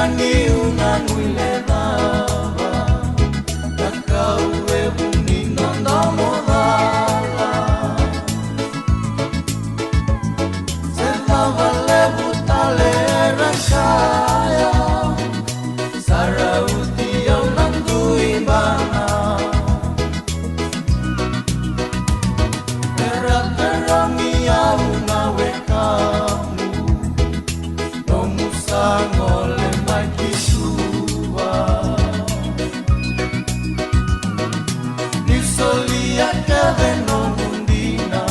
Nangi unangui le lava Nakau e buni nondomo lala Se lava le butale rankaya Sara uti au nandui bana Terangi au nawe kamu Nomu sangole mai kisua Nisolia keve no mundina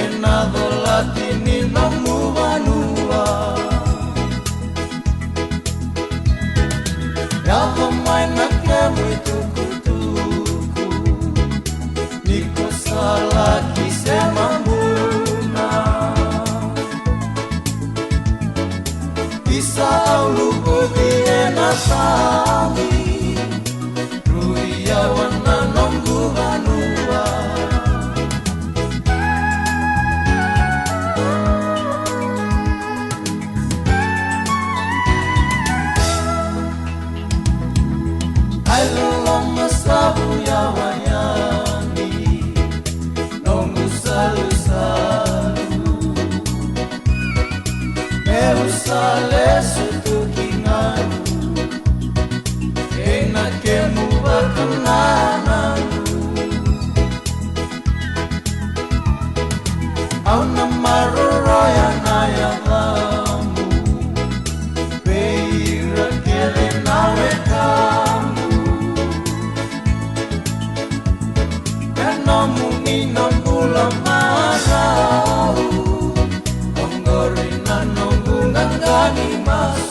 Enado latini no muvanua Yavo mai na kemu tukutuku Niko salaki se mambuna Isa au lugu viena sami Ruia wana nongu vanua Ai lulong masabu ya wayani Nongu salu-salu Eu sale sutukingaru Ena kemu bakananaru Au namaru roya naya lamu Beira kele nawe kamu Kanomu nginom ulam marau Onggorina nonggu nangani mas